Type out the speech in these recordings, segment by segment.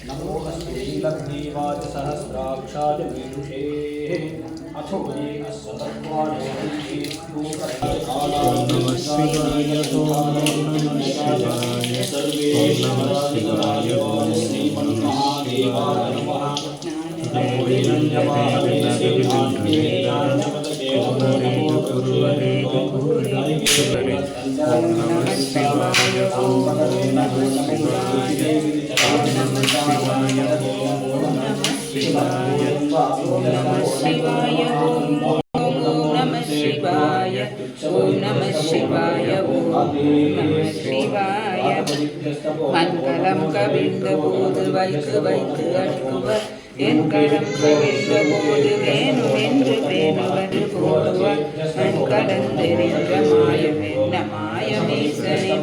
नमो अस्तु नीलग्रीवाच सहस्राक्षाय मीनुषे अथो ये अस्सतत्वान् नमः शिवाय ओम नमः शिवाय ओम नमः शिवाय ओम नमः शिवाय देवी ओम नमः शिवाय ओम नमः शिवाय ओम नमः शिवाय ओम नमः शिवाय ओम नमः शिवाय ओम नमः शिवाय ओम नमः शिवाय ओम नमः शिवाय மங்களம் கவிழ்ந்த போது வைத்து வைத்து அடுக்குவர் என் களம் கவிழ்ந்த போது வேணும் என்று வேணுவது போடுவார் என் கலந்தெறிந்த மாயம் என்ன மாயமேசனே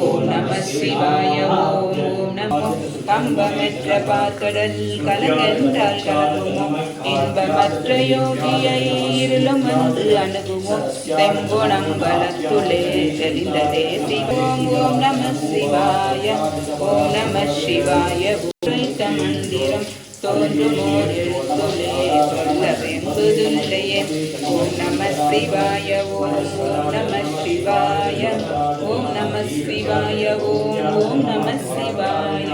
ஓம் நம சிவாய ஓம் ஓம் நமோ கம்பமற்ற பாக்கடல் கலங்கென்றால் கலகுமோ இன்பமற்ற யோகியை இருளும் வந்து அணுகுமோ தெங்குணங்களத்துள்ளே தெரிந்ததே சிவோம் ஓம் நம சிவாய ஓம் நம சிவாய மந்திரம் தோன்றுமோர் எழுத்துளே சொல்ல வெம்புதில்லையே ஓம் நம சிவாய ஓம் ஓம் நம சிவாய ஓம் நம சிவாய ஓம் ஓம் நம சிவாய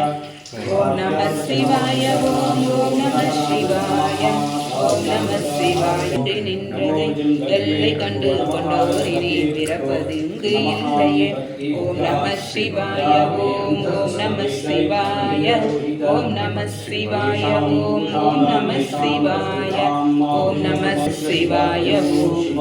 ஓம் நம சிவாய ஓம் ஓம் நம சிவாய ஓம் நம சிவாய நின்றதை எல்லை கண்டு கொண்டோர் இனி பிறப்பது இங்கு இல்லையே ஓம் நம சிவாய ஓம் ஓம் நம சிவாய ஓம் நம சிவாய ஓம் ஓம் நம சிவாய ஓம் நம சிவாய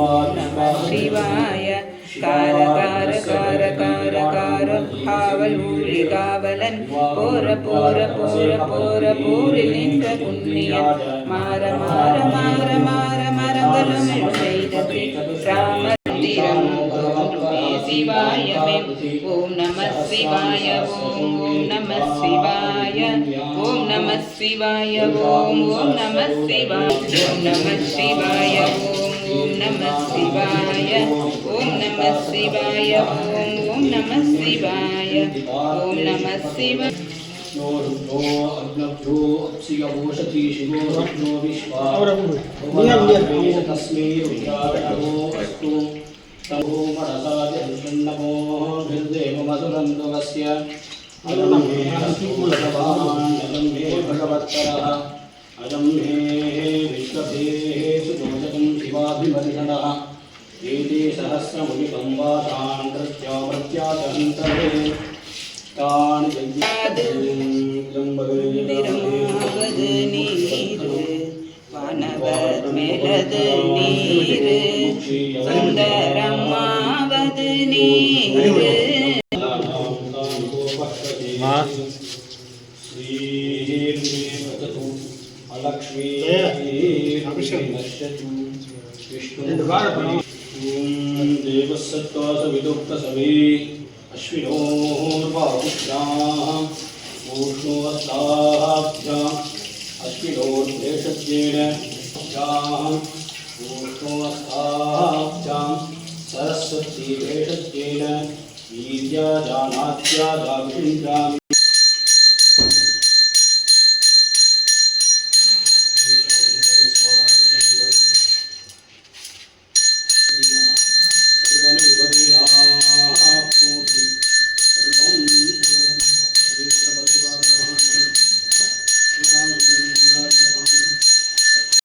ஓம் நம சிவாய கார கார கார கார கார காவல் ஊழி காவலன் போர போர போர போர போரில் நின்ற புண்ணியன் மாற மாற மாற மாற மரங்களும் செய்தது ராமந்திரம் தோன்றுமே சிவாயமே ஓம் நம சிவாய ஓம் ஓம் நம சிவாய ஓம் நம சிவாய ஓம் ஓம் நம சிவாய ஓம் நம சிவாய ஓம் ஓம் நம சிவாய ஓம் நம சிவாய ஓம் ஓம் நம சிவாய ஓம் நம சிவாய अयं मे विश्वभेषुदोषकं शिवाभिवर्षणः एते सहस्रमुखितं वातान् कृत्या प्रत्याचरन्तरे तान् திருமாவது நீர் வானவர் மேலது நீர் சுந்தரமாவது நீர் लक्ष्मी देवसत्त्वासविदुक्तसवे अश्विनोर्वाहुभ्याम् ऊष्णोस्ताभ्याम् अश्विनोर्भेषज्येन ऊष्णोस्ताभ्याम् सरस्वती भेषज्येन वीर्याजानात्याजाभिषिञ्जामि